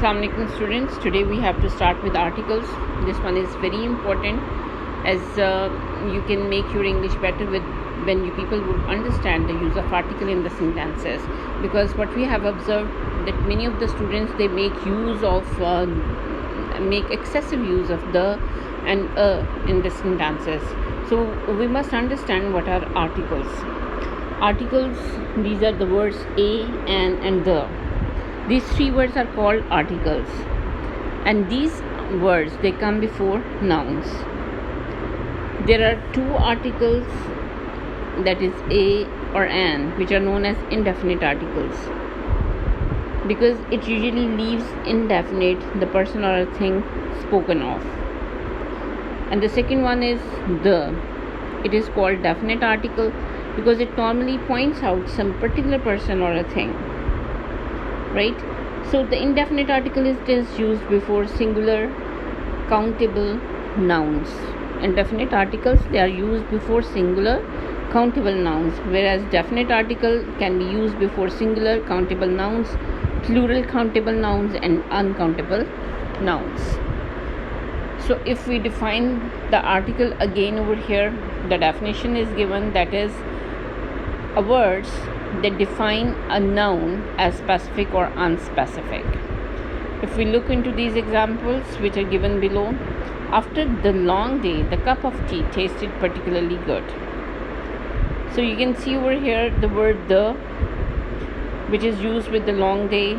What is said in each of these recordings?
Assalamu alaikum students. Today we have to start with articles. This one is very important as you can make your English better with when you people would understand the use of article in the sentences, because what we have observed that many of the students they make excessive use of the and in the sentences. So we must understand what are articles. Articles, these are the words a, and the. These three words are called articles, and these words they come before nouns. There are two articles, that is a or an, which are known as indefinite articles, because it usually leaves indefinite the person or a thing spoken of. And the second one is the. It is called definite article because it normally points out some particular person or a thing, right? So the indefinite article is just used before singular countable nouns. Indefinite articles, they are used before singular countable nouns, whereas definite article can be used before singular countable nouns, plural countable nouns, and uncountable nouns. So if we define the article again over here, the definition is given, that is a words that define a noun as specific or unspecific. If we look into these examples which are given below, after the long day, the cup of tea tasted particularly good. So you can see over here the word the, which is used with the long day,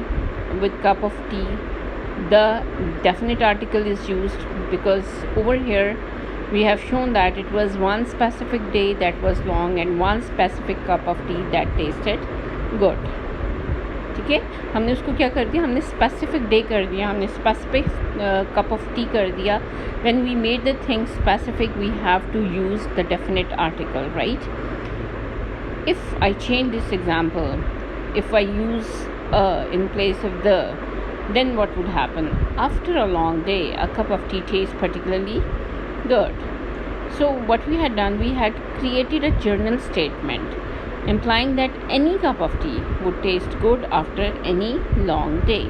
with cup of tea. The definite article is used because over here we have shown that it was one specific day that was long and one specific cup of tea that tasted good. ठीक है, हमने उसको क्या कर दिया, हमने specific day कर दिया, हमने स्पेसिफिक कप ऑफ टी कर दिया. When we made the thing specific, we have to use the definite article, right? If I change this example, if I use in place of the, then what would happen? After a long day, a cup of tea tastes particularly good. So what we had done, we had created a general statement implying that any cup of tea would taste good after any long day.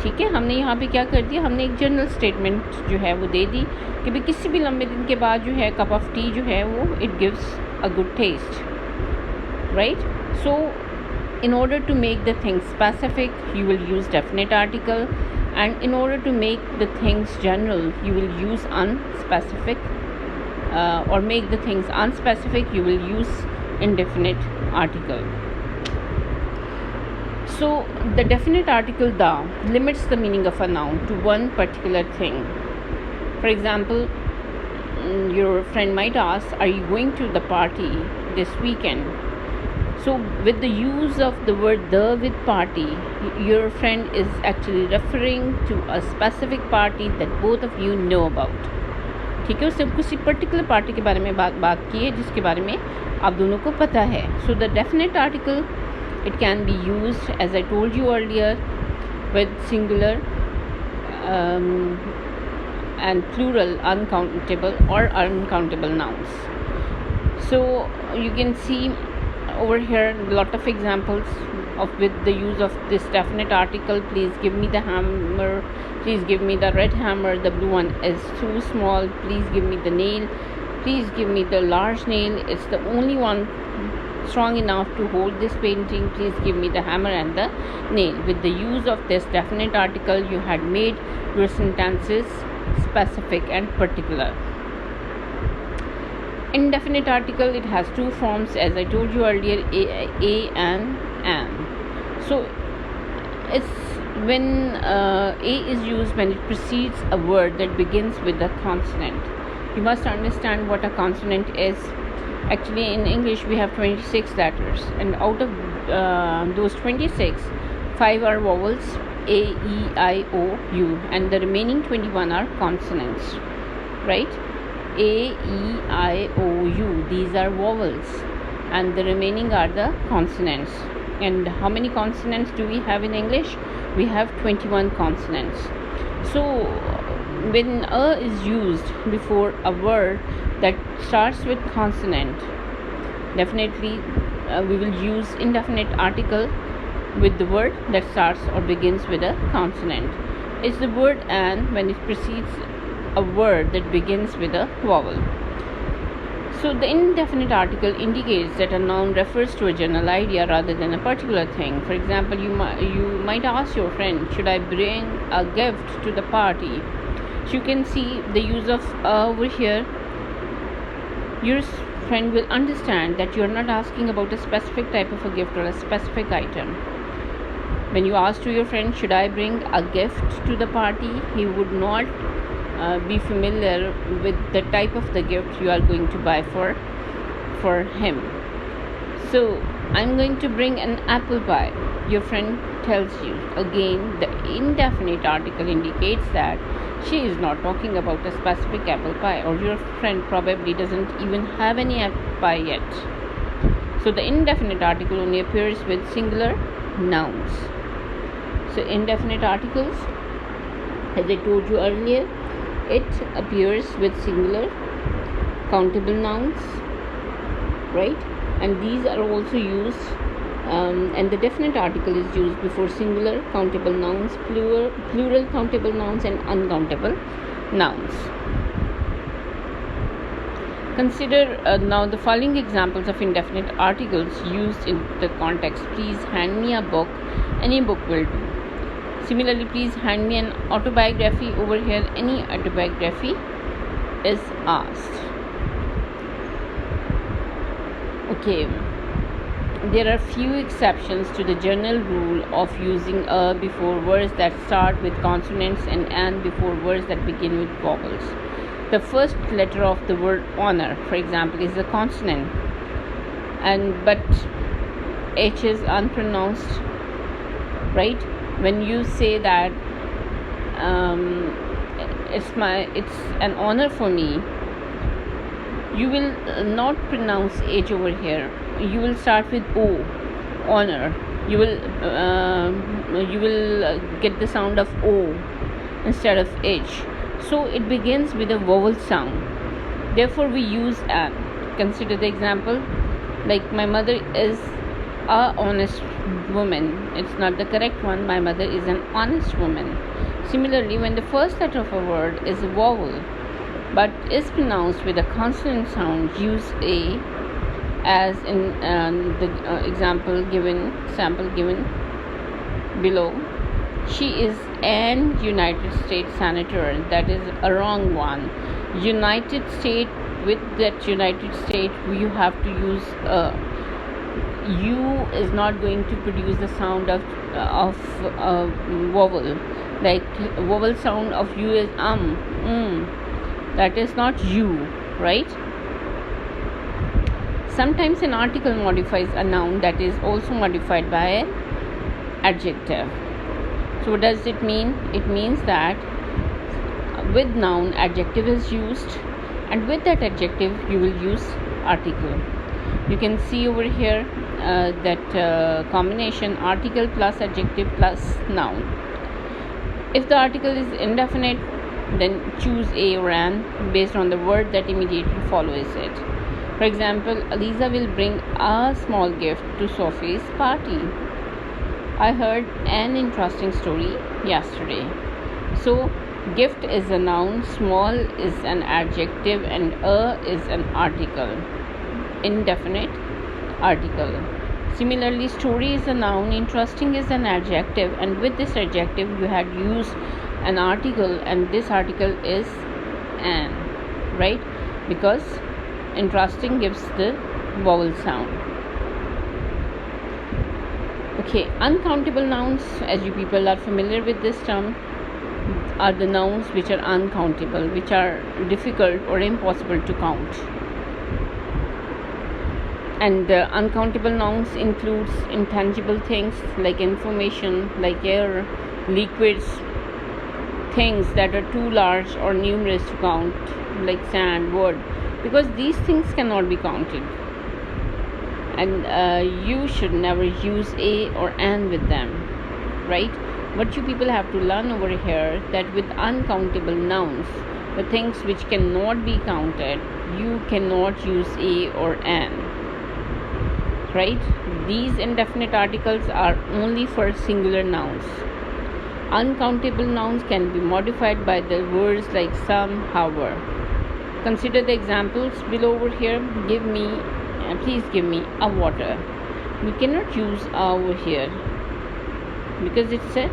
ठीक है, हमने यहाँ पे क्या कर दिया, हमने एक जनरल स्टेटमेंट जो है वो दे दी कि भाई किसी भी लंबे दिन के बाद जो है कप ऑफ टी जो है वो it gives a good taste, right? So in order to make the thing specific, you will use definite article, and in order to make the things general, you will use unspecific, or make the things unspecific, you will use indefinite article. So the definite article the limits the meaning of a noun to one particular thing. For example, your friend might ask, are you going to the party this weekend? So with the use of the word the with party, your friend is actually referring to a specific party that both of you know about. ठीक है, उसने किसी particular party के बारे में बात की है जिसके बारे में आप दोनों को पता है. So the definite article, it can be used, as I told you earlier, with singular and plural uncountable or uncountable nouns. So you can see over here a lot of examples of with the use of this definite article. Please give me the hammer, please give me the red hammer, the blue one is too small, please give me the nail, please give me the large nail, it's the only one strong enough to hold this painting, please give me the hammer and the nail. With the use of this definite article, you had made your sentences specific and particular. Indefinite article, it has two forms, as I told you earlier, a and an. So it's when a is used when it precedes a word that begins with a consonant. You must understand what a consonant is. Actually in English we have 26 letters, and out of those 26, 5 are vowels, a, e, I, o, u, and the remaining 21 are consonants, right? A, E, I, O, U, these are vowels, and the remaining are the consonants. And how many consonants do we have in English? We have 21 consonants. So when a is used before a word that starts with consonant, definitely we will use indefinite article with the word that starts or begins with a consonant. It's the word "and" when it precedes a word that begins with a vowel. So the indefinite article indicates that a noun refers to a general idea rather than a particular thing. For example, you might ask your friend, "Should I bring a gift to the party?" So you can see the use of over here. Your friend will understand that you are not asking about a specific type of a gift or a specific item. When you ask to your friend, "Should I bring a gift to the party?" he would not be familiar with the type of the gift you are going to buy for him. So, "I'm going to bring an apple pie," your friend tells you. Again, the indefinite article indicates that she is not talking about a specific apple pie, or your friend probably doesn't even have any apple pie yet. So the indefinite article only appears with singular nouns. So indefinite articles, as I told you earlier, it appears with singular countable nouns, right? And these are also used, and the definite article is used before singular countable nouns, plural countable nouns, and uncountable nouns. Consider now the following examples of indefinite articles used in the context. "Please hand me a book." Any book will do. Similarly, "Please hand me an autobiography." Over here, any autobiography is asked. Okay, there are few exceptions to the general rule of using "a" before words that start with consonants and "and" before words that begin with vowels. The first letter of the word "honor," for example, is a consonant, but H is unpronounced, right? When you say that it's an honor for me, you will not pronounce H over here. You will start with O, honor. You will get the sound of O instead of H. So it begins with a vowel sound. Therefore, we use "and." Consider the example, like, "My mother is a honest woman." It's not the correct one. "My mother is an honest woman." Similarly, when the first letter of a word is a vowel but is pronounced with a consonant sound, use "a," as in the sample given below. "She is an United States senator." That is a wrong one. United States, with that United States, you have to use "a." "U" is not going to produce the sound of vowel. Like vowel sound of "u" is that is not "you," right? Sometimes an article modifies a noun that is also modified by an adjective. So what does it mean? It means that with noun, adjective is used, and with that adjective you will use article. You can see over here that combination article plus adjective plus noun. If the article is indefinite, then choose "a" or "an" based on the word that immediately follows it. For example, "Aliza will bring a small gift to Sophie's party." I heard an interesting story yesterday. So gift is a noun, small is an adjective, and "a" is an article, indefinite article. Similarly, story is a noun, interesting is an adjective, and with this adjective you had used an article, and this article is "an," right? Because interesting gives the vowel sound. Okay, uncountable nouns, as you people are familiar with this term, are the nouns which are uncountable, which are difficult or impossible to count. And the uncountable nouns includes intangible things like information, like air, liquids, things that are too large or numerous to count, like sand, wood, because these things cannot be counted. And you should never use "a" or "an" with them, right? What you people have to learn over here, that with uncountable nouns, the things which cannot be counted, you cannot use "a" or "an." right? These indefinite articles are only for singular nouns. Uncountable nouns can be modified by the words like some, however. Consider the examples below over here. Please give me a water. We cannot use over here because it's an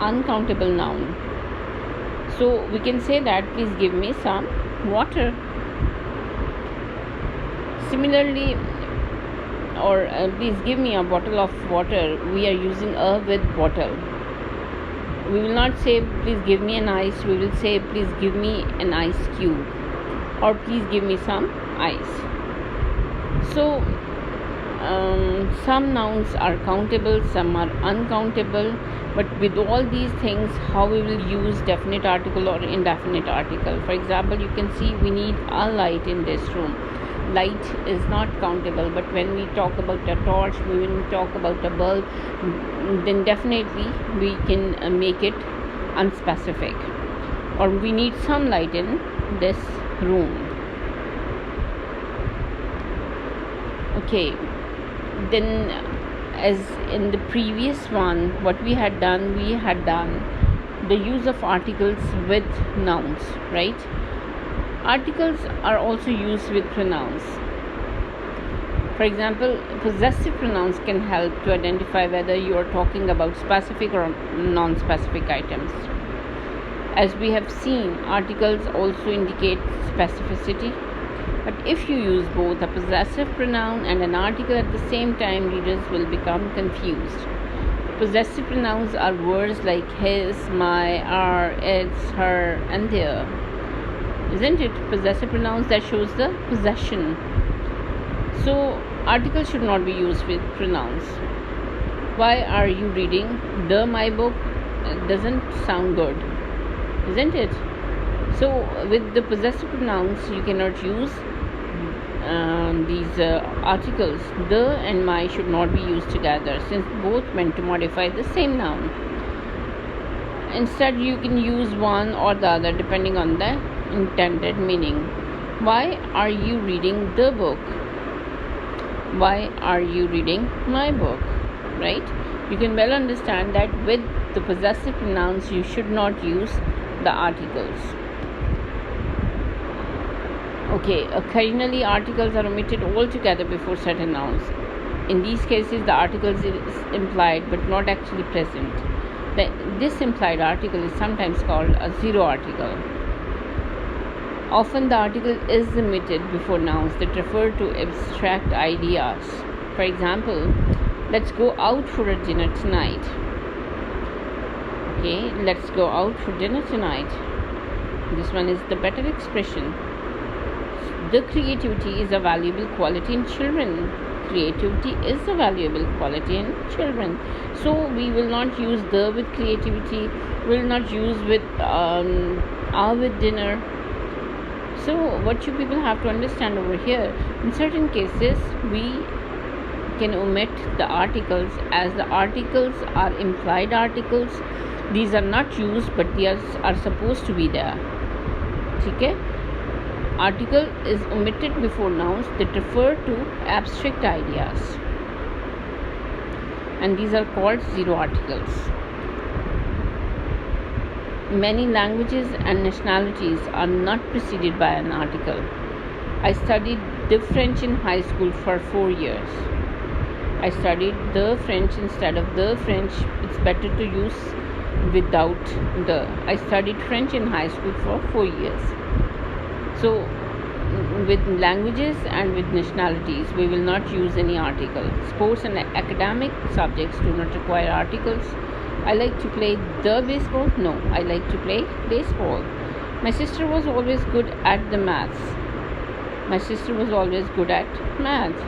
uncountable noun. So we can say that please give me some water. Similarly, or please give me a bottle of water. We are using a with bottle. We will not say please give me an ice. We will say please give me an ice cube, or please give me some ice. So some nouns are countable, some are uncountable, but with all these things, how we will use definite article or indefinite article. For example, you can see we need a light in this room. Light is not countable, but when we talk about a torch, when we talk about a bulb, then definitely we can make it unspecific. Or we need some light in this room. Okay, then as in the previous one, what we had done the use of articles with nouns, right? Articles are also used with pronouns. For example, possessive pronouns can help to identify whether you are talking about specific or non-specific items. As we have seen, articles also indicate specificity. But if you use both a possessive pronoun and an article at the same time, readers will become confused. Possessive pronouns are words like his, my, our, its, her, and their. Isn't it? Possessive pronouns that shows the possession. So articles should not be used with pronouns. Why are you reading the my book? It doesn't sound good, isn't it? So with the possessive pronouns, you cannot use these articles. The and my should not be used together, since both meant to modify the same noun. Instead, you can use one or the other depending on the intended meaning. Why are you reading the book? Why are you reading my book? Right? You can well understand that with the possessive pronouns, you should not use the articles. Okay, occasionally articles are omitted altogether before certain nouns. In these cases, the article is implied but not actually present. This implied article is sometimes called a zero article. Often the article is omitted before nouns that refer to abstract ideas. For example, let's go out for a dinner tonight. Okay, let's go out for dinner tonight. This one is the better expression. The creativity is a valuable quality in children. Creativity is a valuable quality in children. So we will not use the with creativity. We will not use with with dinner. So what you people have to understand over here, in certain cases we can omit the articles, as the articles are implied articles. These are not used, but they are supposed to be there. Okay? Article is omitted before nouns that refer to abstract ideas, and these are called zero articles. Many languages and nationalities are not preceded by an article. I studied the French in high school for 4 years. I studied the French instead of the French. It's better to use without the. I studied French in high school for 4 years. So with languages and with nationalities, we will not use any article. Sports and academic subjects do not require articles. I like to play the baseball. No, I like to play baseball. My sister was always good at the maths. My sister was always good at maths.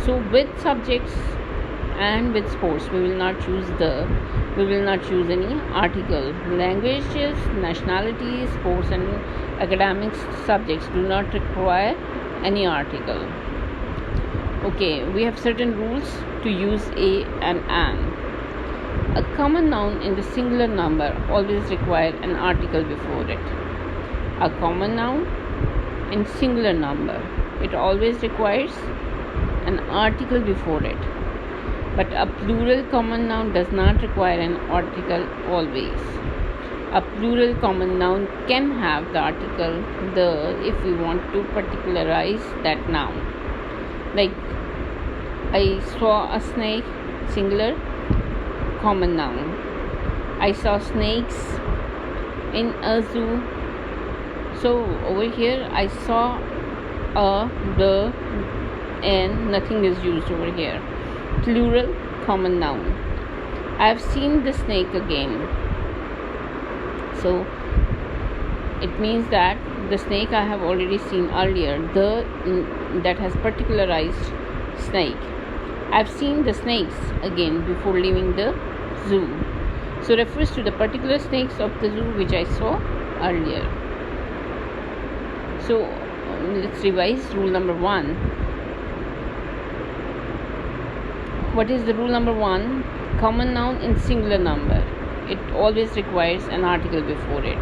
So with subjects and with sports, we will not use any article. Languages, nationalities, sports and academic subjects do not require any article. Okay, we have certain rules to use a and an. A common noun in the singular number always requires an article before it. A common noun in singular number, it always requires an article before it. But a plural common noun does not require an article always. A plural common noun can have the article the if we want to particularize that noun. Like, I saw a snake, singular, common noun. I saw snakes in a zoo. So over here I saw the, and nothing is used over here. Plural common noun. I have seen the snake again. So it means that the snake I have already seen earlier. The that has particularized snake. I've seen the snakes again before leaving the zoo. So refers to the particular snakes of the zoo which I saw earlier. So let's revise rule number 1. What is the rule number 1? Common noun in singular number. It always requires an article before it.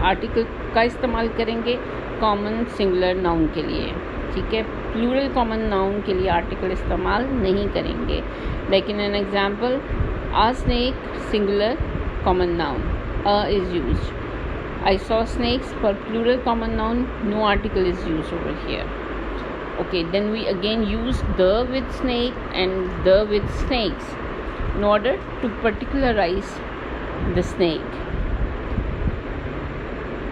Article का इस्तेमाल करेंगे common singular noun के लिए, ठीक है. Plural common noun के लिए article इस्तेमाल नहीं करेंगे. लेकिन an example, a snake singular common noun, a is used. I saw snakes for plural common noun, no article is used over here. Okay, then we again use the with snake and the with snakes in order to particularize the snake.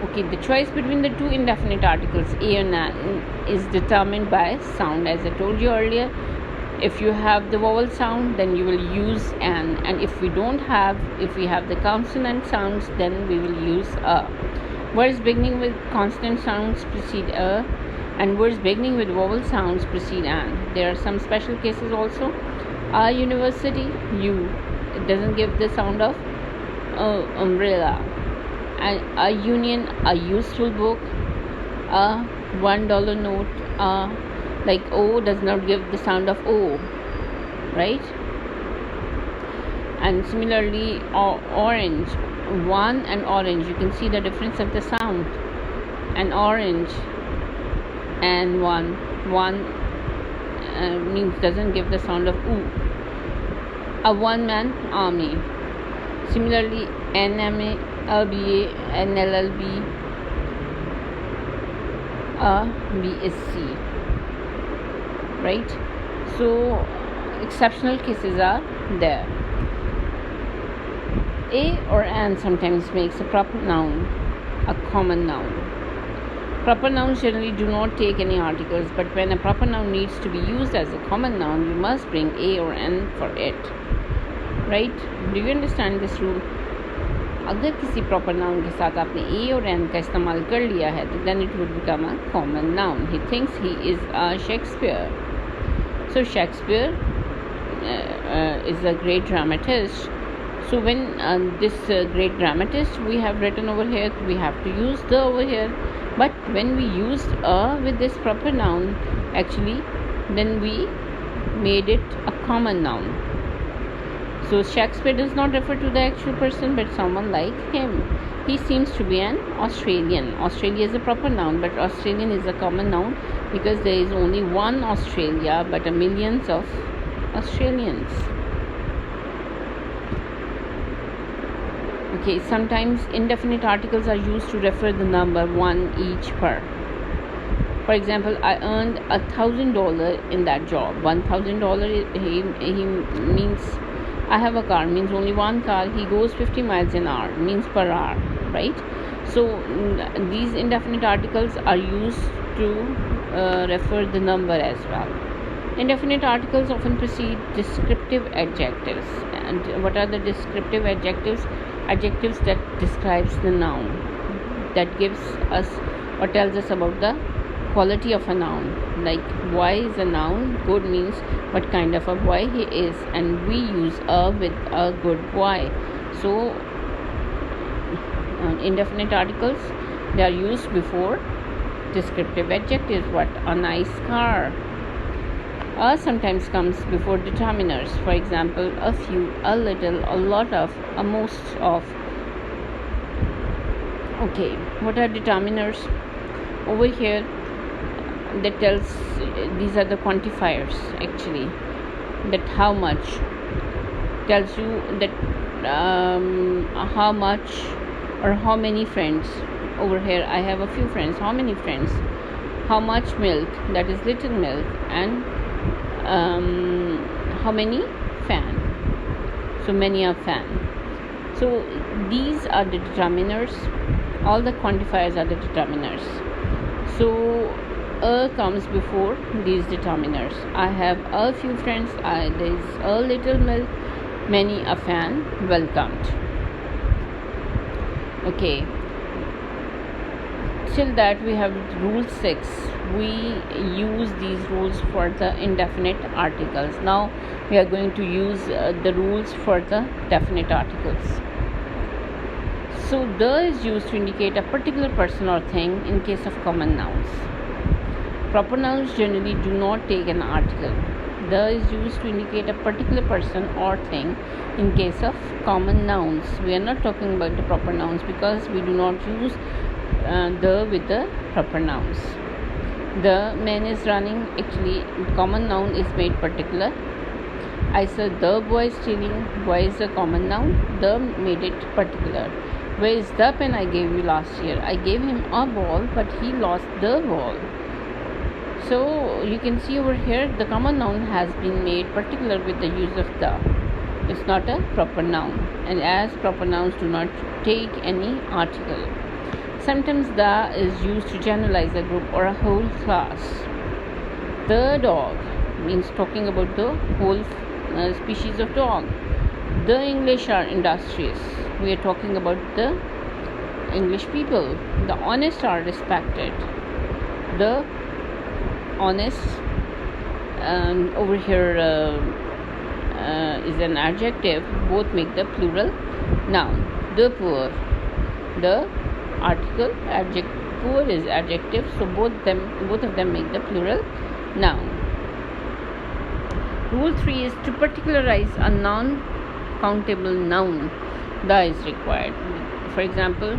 Okay, the choice between the two indefinite articles a and an is determined by sound, as I told you earlier. If you have the vowel sound, then you will use an, and if we have the consonant sounds, then we will use a. Words beginning with consonant sounds precede a, and words beginning with vowel sounds precede an. There are some special cases also. A university, U, it doesn't give the sound of umbrella. And a union, a useful book, a $1 note, like O does not give the sound of O, right? And similarly, orange, one and orange, you can see the difference of the sound. An orange and one means doesn't give the sound of oo. A one-man army. Similarly, NMA, LBA, NLLB, BSC. Right? So exceptional cases are there. A or an sometimes makes a proper noun a common noun. Proper nouns generally do not take any articles, but when a proper noun needs to be used as a common noun, you must bring a or an for it. Right? Do you understand this rule? अगर किसी proper noun के साथ आपने ए और N का इस्तेमाल कर लिया है, तो then it would become a common noun. He thinks he is a Shakespeare. So Shakespeare is a great dramatist. So when this great dramatist we have written over here, we have to use the over here. But when we used a with this proper noun, actually then we made it a common noun. So Shakespeare does not refer to the actual person, but someone like him. He seems to be an Australian. Australia is a proper noun, but Australian is a common noun because there is only one Australia, but millions of Australians. Okay, sometimes indefinite articles are used to refer the number one each per. For example, I earned $1,000 in that job. $1,000 he means I have a car, means only one car. He goes 50 miles an hour, means per hour, right? So these indefinite articles are used to refer the number as well. Indefinite articles often precede descriptive adjectives. And what are the descriptive adjectives? Adjectives that describes the noun, that gives us or tells us about the quality of a noun. Like boy is a noun. Good means what kind of a boy he is, and we use a with a good boy. So indefinite articles, they are used before descriptive adjectives. What? A nice car. A sometimes comes before determiners. For example, a few, a little, a lot of, a most of. Okay, what are determiners? Over here, that tells, these are the quantifiers actually, that how much tells you that how much or how many friends. Over here I have a few friends. How many friends? How much milk, that is little milk. And how many fan, so many are fan. So these are the determiners. All the quantifiers are the determiners. So a comes before these determiners. I have a few friends, there is a little milk, many a fan, welcomed. Okay, till that we have rule 6. We use these rules for the indefinite articles. Now we are going to use the rules for the definite articles. So the is used to indicate a particular person or thing in case of common nouns. Proper nouns generally do not take an article. The is used to indicate a particular person or thing in case of common nouns. We are not talking about the proper nouns because we do not use the with the proper nouns. The man is running, actually common noun is made particular. I said the boy is stealing, boy is a common noun, the made it particular. Where is the pen I gave you last year? I gave him a ball, but he lost the ball. So you can see over here the common noun has been made particular with the use of the. It's not a proper noun, and as proper nouns do not take any article. Sometimes the is used to generalize a group or a whole class. The dog means talking about the whole species of dog. The English are industrious. We are talking about the English people. The honest are respected. The honest over here is an adjective. Both make the plural noun. The poor, the article, adjective, poor is adjective, so both of them make the plural noun. Rule 3 is to particularize a non-countable noun. The is required. For example,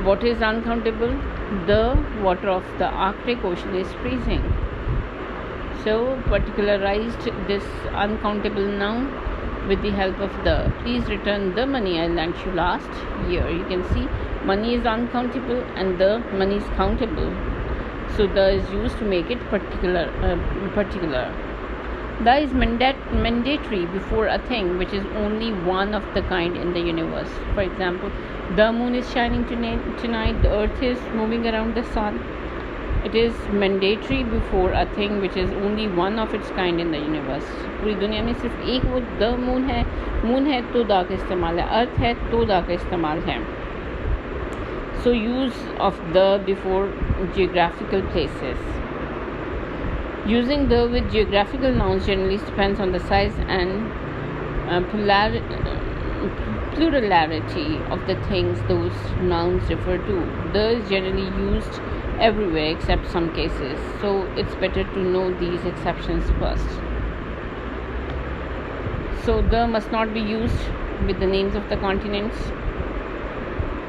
what is uncountable? The water of the Arctic Ocean is freezing. So particularized this uncountable noun with the help of the. Please return the money I lent you last year. You can see money is uncountable and the money is countable. So the is used to make it particular. The is mandatory before a thing which is only one of the kind in the universe. For example, the moon is shining tonight, the earth is moving around the sun. It is mandatory before a thing which is only one of its kind in the universe. पूरी दुनिया में सिर्फ एक वो the moon है तो दा का इस्तेमाल है, earth है तो दा का इस्तेमाल है. So use of the before geographical places. Using the with geographical nouns generally depends on the size and plurality of the things those nouns refer to. The is generally used everywhere except some cases, so it's better to know these exceptions first. So the must not be used with the names of the continents,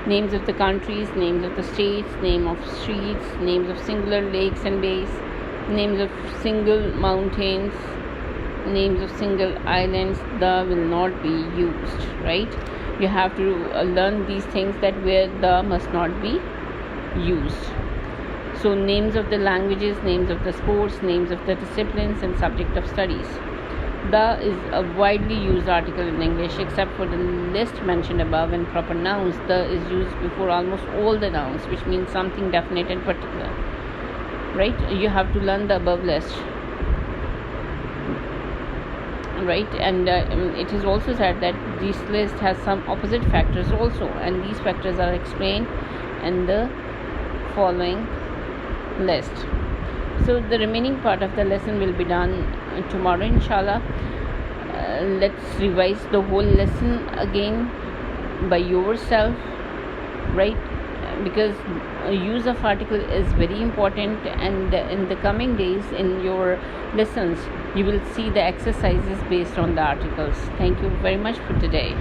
names of the countries, names of the states, name of streets, names of singular lakes and bays, names of single mountains, names of single islands. The will not be used, right? You have to learn these things that where the must not be used. So names of the languages, names of the sports, names of the disciplines and subject of studies. The is a widely used article in English except for the list mentioned above and proper nouns. The is used before almost all the nouns, which means something definite and particular, right? You have to learn the above list, right? And it is also said that this list has some opposite factors also, and these factors are explained in the following list. So the remaining part of the lesson will be done tomorrow, inshallah. Let's revise the whole lesson again by yourself, right? Because use of article is very important, and in the coming days in your lessons you will see the exercises based on the articles. Thank you very much for today.